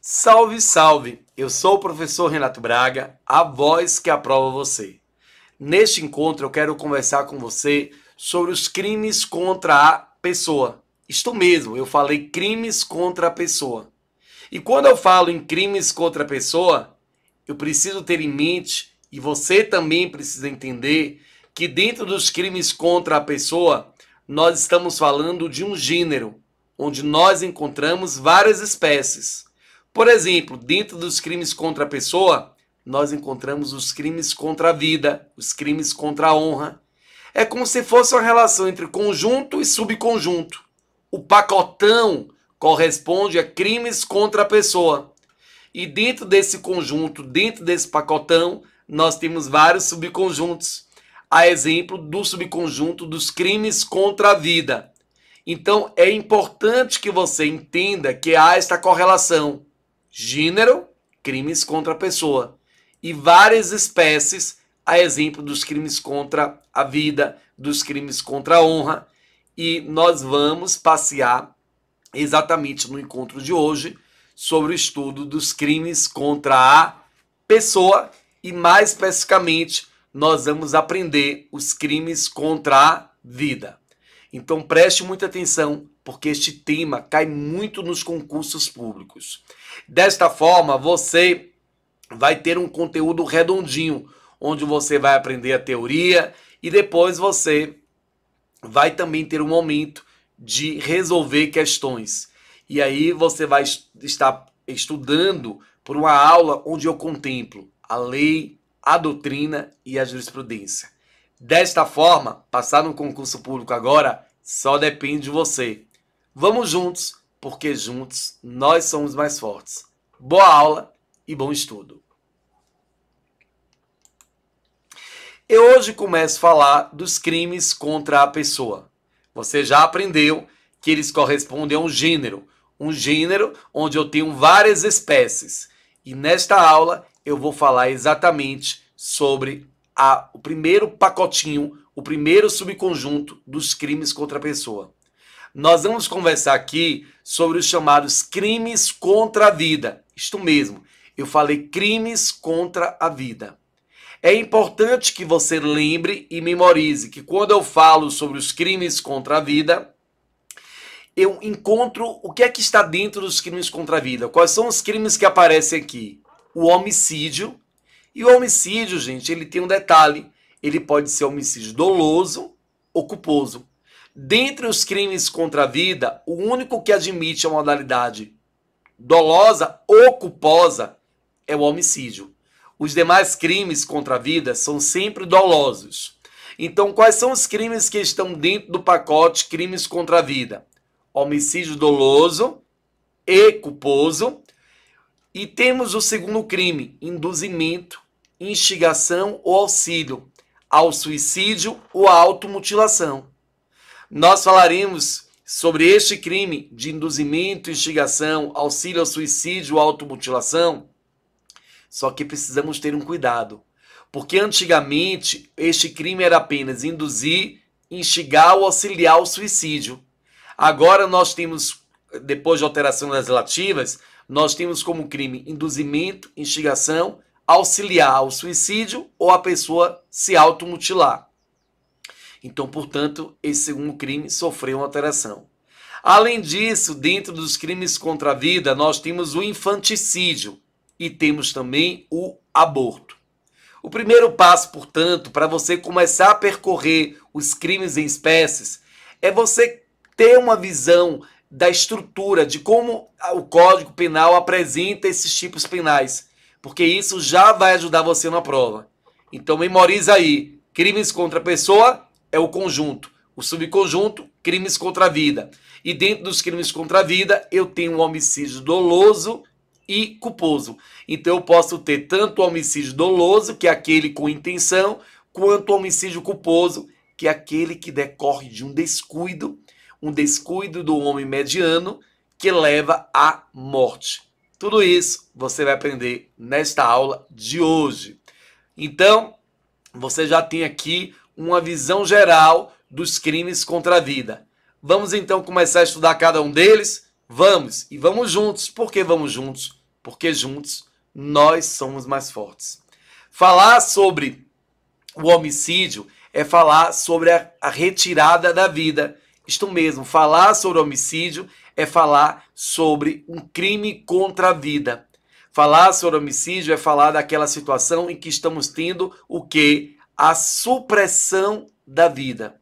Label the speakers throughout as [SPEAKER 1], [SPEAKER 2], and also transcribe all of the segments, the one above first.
[SPEAKER 1] Salve, salve! Eu sou o professor Renato Braga, a voz que aprova você. Neste encontro eu quero conversar com você sobre os crimes contra a pessoa. Isto mesmo, eu falei crimes contra a pessoa. E quando eu falo em crimes contra a pessoa, eu preciso ter em mente, e você também precisa entender, que dentro dos crimes contra a pessoa, nós estamos falando de um gênero, onde nós encontramos várias espécies. Por exemplo, dentro dos crimes contra a pessoa, nós encontramos os crimes contra a vida, os crimes contra a honra. É como se fosse uma relação entre conjunto e subconjunto. O pacotão corresponde a crimes contra a pessoa. E dentro desse conjunto, dentro desse pacotão, nós temos vários subconjuntos. A exemplo do subconjunto dos crimes contra a vida. Então, é importante que você entenda que há esta correlação. Gênero, crimes contra a pessoa. E várias espécies, a exemplo dos crimes contra a vida, dos crimes contra a honra. E nós vamos passear exatamente no encontro de hoje sobre o estudo dos crimes contra a pessoa e mais especificamente nós vamos aprender os crimes contra a vida. Então preste muita atenção, porque este tema cai muito nos concursos públicos. Desta forma, você vai ter um conteúdo redondinho, onde você vai aprender a teoria e depois você vai também ter um momento de resolver questões. E aí você vai estar estudando por uma aula onde eu contemplo a lei, a doutrina e a jurisprudência. Desta forma, passar no concurso público agora só depende de você. Vamos juntos, porque juntos nós somos mais fortes. Boa aula e bom estudo. Eu hoje começo a falar dos crimes contra a pessoa. Você já aprendeu que eles correspondem a um gênero onde eu tenho várias espécies. E nesta aula eu vou falar exatamente sobre o primeiro pacotinho, o primeiro subconjunto dos crimes contra a pessoa. Nós vamos conversar aqui sobre os chamados crimes contra a vida. Isto mesmo, eu falei crimes contra a vida. É importante que você lembre e memorize que quando eu falo sobre os crimes contra a vida, eu encontro o que é que está dentro dos crimes contra a vida. Quais são os crimes que aparecem aqui? O homicídio. E o homicídio, gente, ele tem um detalhe. Ele pode ser homicídio doloso ou culposo. Dentre os crimes contra a vida, o único que admite a modalidade dolosa ou culposa é o homicídio. Os demais crimes contra a vida são sempre dolosos. Então, quais são os crimes que estão dentro do pacote crimes contra a vida? Homicídio doloso e culposo. E temos o segundo crime, induzimento, instigação ou auxílio ao suicídio ou à automutilação. Nós falaremos sobre este crime de induzimento, instigação, auxílio ao suicídio ou automutilação, só que precisamos ter um cuidado, porque antigamente este crime era apenas induzir, instigar ou auxiliar ao suicídio. Agora nós temos, depois de alteração legislativas, nós temos como crime induzimento, instigação, auxiliar ao suicídio ou a pessoa se automutilar. Então, portanto, esse segundo crime sofreu uma alteração. Além disso, dentro dos crimes contra a vida, nós temos o infanticídio e temos também o aborto. O primeiro passo, portanto, para você começar a percorrer os crimes em espécies, é você ter uma visão da estrutura, de como o Código Penal apresenta esses tipos penais, porque isso já vai ajudar você na prova. Então memoriza aí, crimes contra a pessoa é o conjunto, o subconjunto, crimes contra a vida. E dentro dos crimes contra a vida, eu tenho o homicídio doloso e culposo. Então eu posso ter tanto o homicídio doloso, que é aquele com intenção, quanto o homicídio culposo, que é aquele que decorre de um descuido do homem mediano que leva à morte. Tudo isso você vai aprender nesta aula de hoje. Então, você já tem aqui uma visão geral dos crimes contra a vida. Vamos então começar a estudar cada um deles? Vamos! E vamos juntos. Por que vamos juntos? porque juntos nós somos mais fortes. Falar sobre o homicídio é falar sobre a retirada da vida. Isto mesmo, falar sobre homicídio é falar sobre um crime contra a vida. Falar sobre homicídio é falar daquela situação em que estamos tendo o quê? A supressão da vida.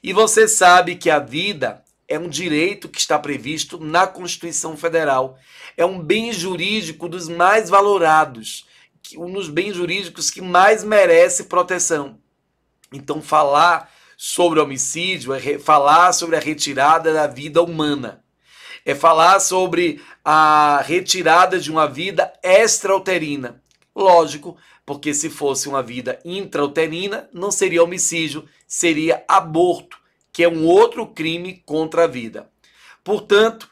[SPEAKER 1] E você sabe que a vida é um direito que está previsto na Constituição Federal. É um bem jurídico dos mais valorados, um dos bens jurídicos que mais merece proteção. Então, falar sobre homicídio é falar sobre a retirada da vida humana. É falar sobre a retirada de uma vida extrauterina. Lógico, porque se fosse uma vida intrauterina, não seria homicídio, seria aborto, que é um outro crime contra a vida. Portanto,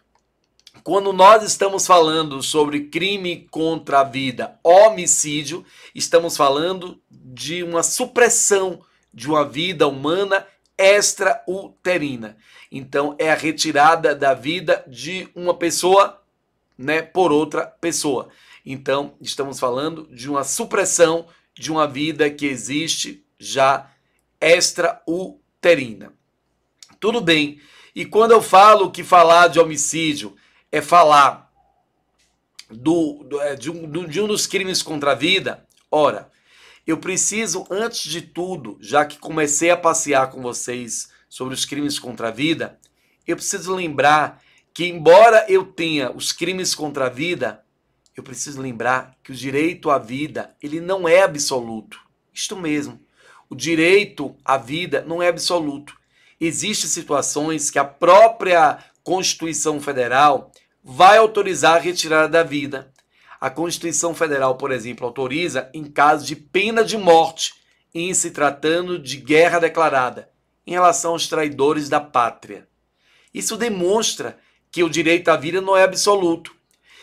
[SPEAKER 1] quando nós estamos falando sobre crime contra a vida, homicídio, estamos falando de uma supressão de uma vida humana extrauterina. Então, é a retirada da vida de uma pessoa, né, por outra pessoa. Então, estamos falando de uma supressão de uma vida que existe já extrauterina. Tudo bem. E quando eu falo que falar de homicídio é falar de um dos crimes contra a vida, ora, eu preciso, antes de tudo, já que comecei a passear com vocês sobre os crimes contra a vida, eu preciso lembrar que, embora eu tenha os crimes contra a vida, eu preciso lembrar que o direito à vida, ele não é absoluto. Isto mesmo, o direito à vida não é absoluto. Existem situações que a própria Constituição Federal vai autorizar a retirada da vida. A Constituição Federal, por exemplo, autoriza em caso de pena de morte, em se tratando de guerra declarada, em relação aos traidores da pátria. Isso demonstra que o direito à vida não é absoluto.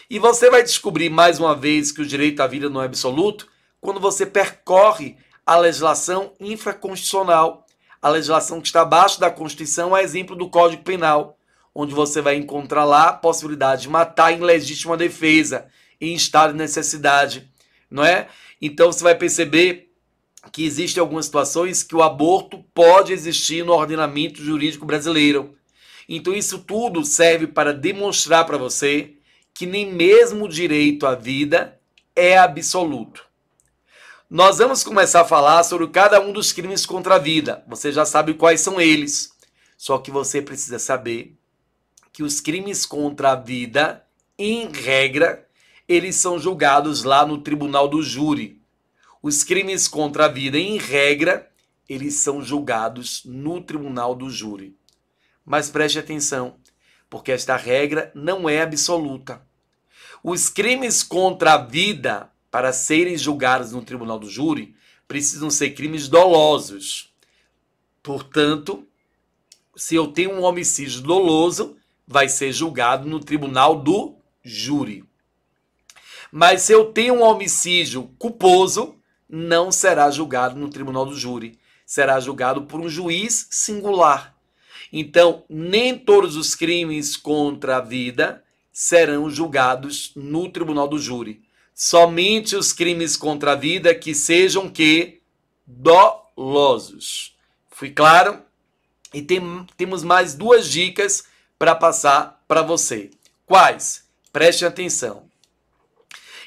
[SPEAKER 1] E você vai descobrir mais uma vez que o direito à vida não é absoluto quando você percorre a legislação infraconstitucional. A legislação que está abaixo da Constituição é exemplo do Código Penal, onde você vai encontrar lá a possibilidade de matar em legítima defesa, em estado de necessidade, não é? Então você vai perceber que existem algumas situações que o aborto pode existir no ordenamento jurídico brasileiro. Então isso tudo serve para demonstrar para você que nem mesmo o direito à vida é absoluto. Nós vamos começar a falar sobre cada um dos crimes contra a vida. Você já sabe quais são eles. Só que você precisa saber que os crimes contra a vida, em regra, eles são julgados lá no tribunal do júri. Os crimes contra a vida, em regra, eles são julgados no tribunal do júri. Mas preste atenção, porque esta regra não é absoluta. Os crimes contra a vida, para serem julgados no tribunal do júri, precisam ser crimes dolosos. Portanto, se eu tenho um homicídio doloso, vai ser julgado no tribunal do júri. Mas se eu tenho um homicídio culposo, não será julgado no tribunal do júri. Será julgado por um juiz singular. Então, nem todos os crimes contra a vida serão julgados no tribunal do júri. Somente os crimes contra a vida que sejam que dolosos. Fui claro? E temos mais duas dicas para passar para você. Quais? Preste atenção.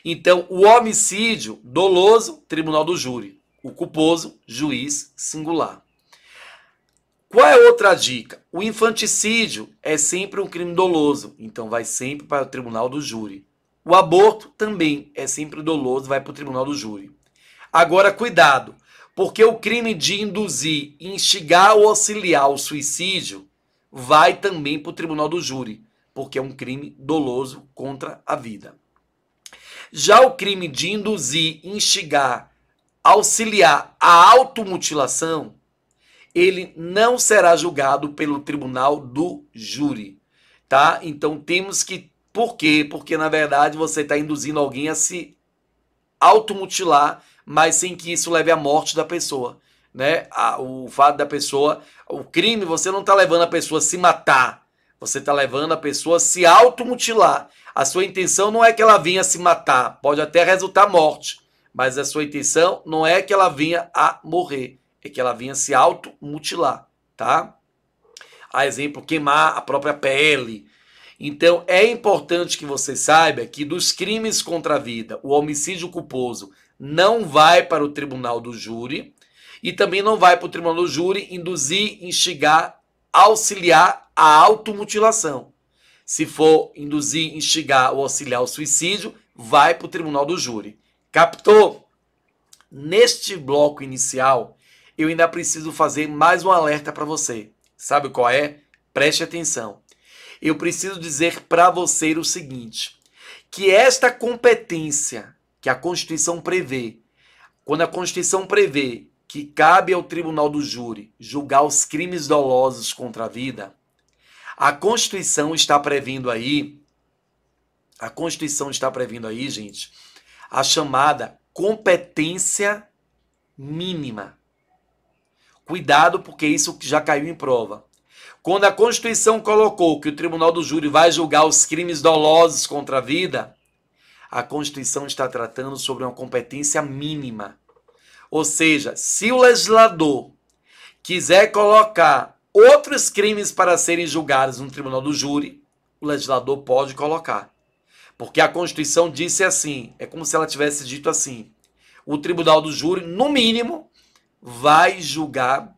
[SPEAKER 1] Então, o homicídio doloso, tribunal do júri. O culposo, juiz singular. Qual é outra dica? O infanticídio é sempre um crime doloso, então vai sempre para o tribunal do júri. O aborto também é sempre doloso, vai para o tribunal do júri. Agora, cuidado, porque o crime de induzir, instigar ou auxiliar o suicídio vai também para o tribunal do júri, porque é um crime doloso contra a vida. Já o crime de induzir, instigar, auxiliar a automutilação, ele não será julgado pelo tribunal do júri, tá? Então temos que... Por quê? Porque na verdade você está induzindo alguém a se automutilar, mas sem que isso leve à morte da pessoa, né? O fato da pessoa... O crime, você não está levando a pessoa a se matar, Você está levando a pessoa a se automutilar. A sua intenção não é que ela venha se matar, pode até resultar morte, mas a sua intenção não é que ela venha a morrer, é que ela venha se automutilar, tá? A exemplo, queimar a própria pele. Então, é importante que você saiba que dos crimes contra a vida, o homicídio culposo não vai para o tribunal do júri e também não vai para o tribunal do júri induzir, instigar, auxiliar a automutilação. Se for induzir, instigar ou auxiliar o suicídio, vai para o tribunal do júri. Captou? Neste bloco inicial, eu ainda preciso fazer mais um alerta para você. Sabe qual é? Preste atenção. Eu preciso dizer para você o seguinte, que esta competência que a Constituição prevê, quando a Constituição prevê que cabe ao tribunal do júri julgar os crimes dolosos contra a vida, a Constituição está prevendo aí, gente, a chamada competência mínima. Cuidado, porque isso já caiu em prova. Quando a Constituição colocou que o tribunal do júri vai julgar os crimes dolosos contra a vida, a Constituição está tratando sobre uma competência mínima. Ou seja, se o legislador quiser colocar outros crimes para serem julgados no tribunal do júri, o legislador pode colocar. Porque a Constituição disse assim, é como se ela tivesse dito assim, o tribunal do júri, no mínimo, vai julgar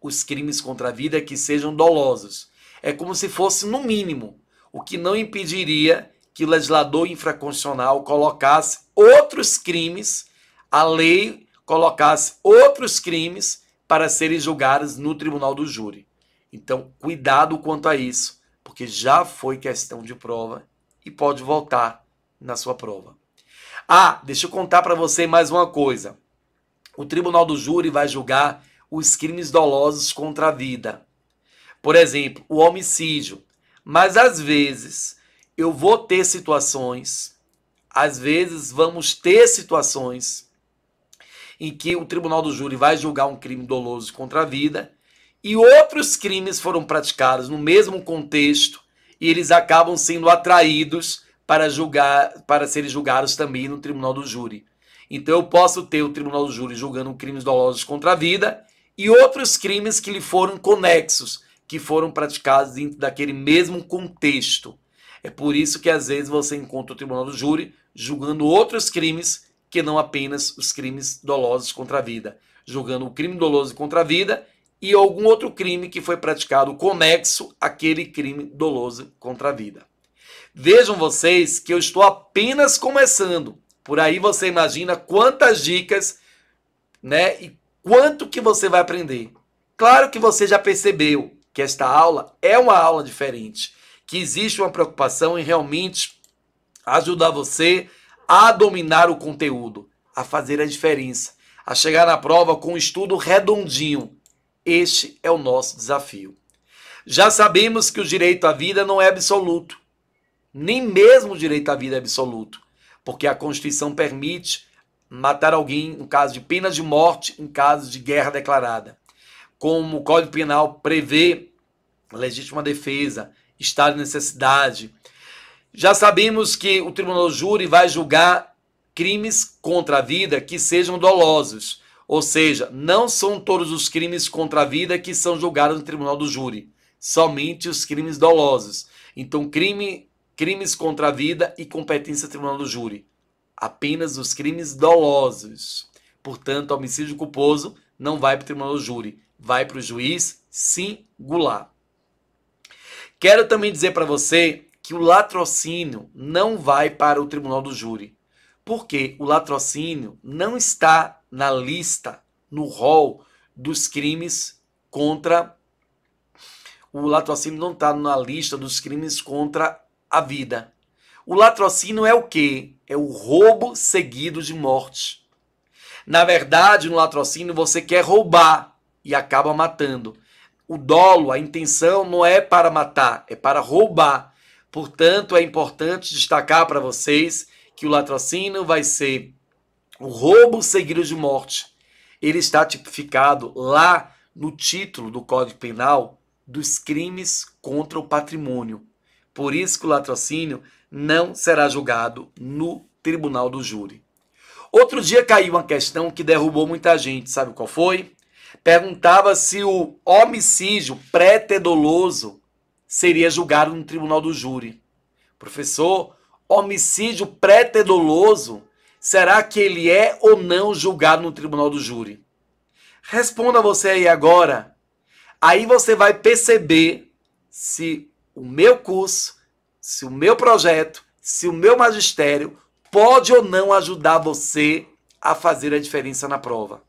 [SPEAKER 1] os crimes contra a vida que sejam dolosos. É como se fosse no mínimo, o que não impediria que o legislador infraconstitucional colocasse outros crimes, a lei colocasse outros crimes para serem julgados no tribunal do júri. Então, cuidado quanto a isso, porque já foi questão de prova e pode voltar na sua prova. Ah, deixa eu contar para você mais uma coisa. O tribunal do júri vai julgar os crimes dolosos contra a vida. Por exemplo, o homicídio. Mas às vezes eu vou ter situações, vamos ter situações em que o tribunal do júri vai julgar um crime doloso contra a vida e outros crimes foram praticados no mesmo contexto e eles acabam sendo atraídos para serem julgados também no tribunal do júri. Então eu posso ter o tribunal do júri julgando crimes dolosos contra a vida e outros crimes que lhe foram conexos, que foram praticados dentro daquele mesmo contexto. É por isso que às vezes você encontra o tribunal do júri julgando outros crimes que não apenas os crimes dolosos contra a vida, julgando o crime doloso contra a vida e algum outro crime que foi praticado conexo àquele crime doloso contra a vida. Vejam vocês que eu estou apenas começando. Por aí você imagina quantas dicas, né, e quanto que você vai aprender. Claro que você já percebeu que esta aula é uma aula diferente, que existe uma preocupação em realmente ajudar você a dominar o conteúdo, a fazer a diferença, a chegar na prova com um estudo redondinho. Este é o nosso desafio. Já sabemos que o direito à vida não é absoluto, nem mesmo o direito à vida é absoluto, porque a Constituição permite matar alguém no caso de pena de morte, em caso de guerra declarada. Como o Código Penal prevê legítima defesa, estado de necessidade. Já sabemos que o tribunal do júri vai julgar crimes contra a vida que sejam dolosos. Ou seja, não são todos os crimes contra a vida que são julgados no tribunal do júri. Somente os crimes dolosos. Então, crimes contra a vida e competência do tribunal do júri. Apenas os crimes dolosos. Portanto, homicídio culposo não vai para o tribunal do júri. Vai para o juiz singular. Quero também dizer para você que o latrocínio não vai para o tribunal do júri. Porque o latrocínio não está na lista, no rol dos crimes contra... O latrocínio não está na lista dos crimes contra a vida. O latrocínio é o quê? É o roubo seguido de morte. Na verdade, no latrocínio você quer roubar e acaba matando. O dolo, a intenção não é para matar, é para roubar. Portanto, é importante destacar para vocês que o latrocínio vai ser o roubo seguido de morte. Ele está tipificado lá no título do Código Penal dos crimes contra o patrimônio. Por isso que o latrocínio não será julgado no tribunal do júri. Outro dia caiu uma questão que derrubou muita gente. Sabe qual foi? Perguntava se o homicídio pré-doloso seria julgado no tribunal do júri. Professor, homicídio pré-doloso, será que ele é ou não julgado no tribunal do júri? Responda você aí agora. Aí você vai perceber se o meu curso, se o meu projeto, se o meu magistério pode ou não ajudar você a fazer a diferença na prova.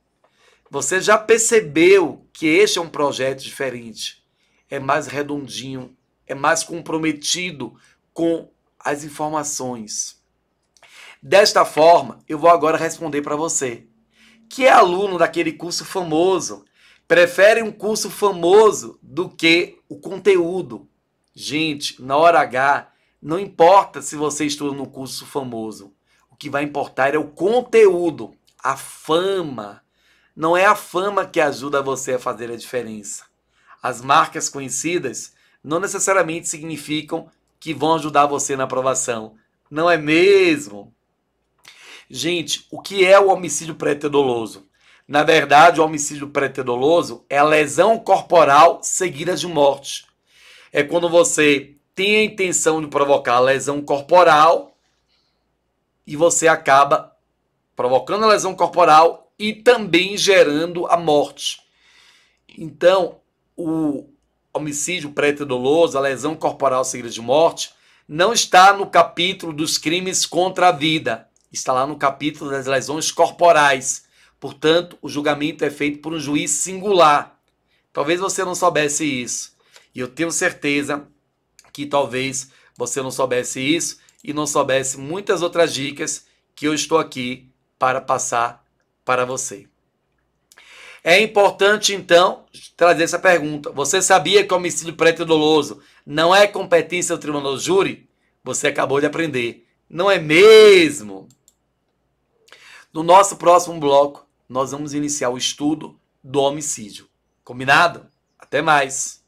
[SPEAKER 1] Você já percebeu que este é um projeto diferente? É mais redondinho, é mais comprometido com as informações. Desta forma, eu vou agora responder para você, que é aluno daquele curso famoso, prefere um curso famoso do que o conteúdo. Gente, na hora H, não importa se você estuda no curso famoso. O que vai importar é o conteúdo, a fama. Não é a fama que ajuda você a fazer a diferença. As marcas conhecidas não necessariamente significam que vão ajudar você na aprovação. Não é mesmo? Gente, o que é o homicídio pré-doloso? Na verdade, o homicídio pré-doloso é a lesão corporal seguida de morte. É quando você tem a intenção de provocar a lesão corporal e você acaba provocando a lesão corporal e também gerando a morte. Então, o homicídio pré-doloso, a lesão corporal seguida de morte, não está no capítulo dos crimes contra a vida. Está lá no capítulo das lesões corporais. Portanto, o julgamento é feito por um juiz singular. Talvez você não soubesse isso. E eu tenho certeza que talvez você não soubesse isso e não soubesse muitas outras dicas que eu estou aqui para passar para você. É importante, então, trazer essa pergunta. Você sabia que o homicídio pré-doloso não é competência do tribunal do júri? Você acabou de aprender. Não é mesmo? No nosso próximo bloco, nós vamos iniciar o estudo do homicídio. Combinado? Até mais!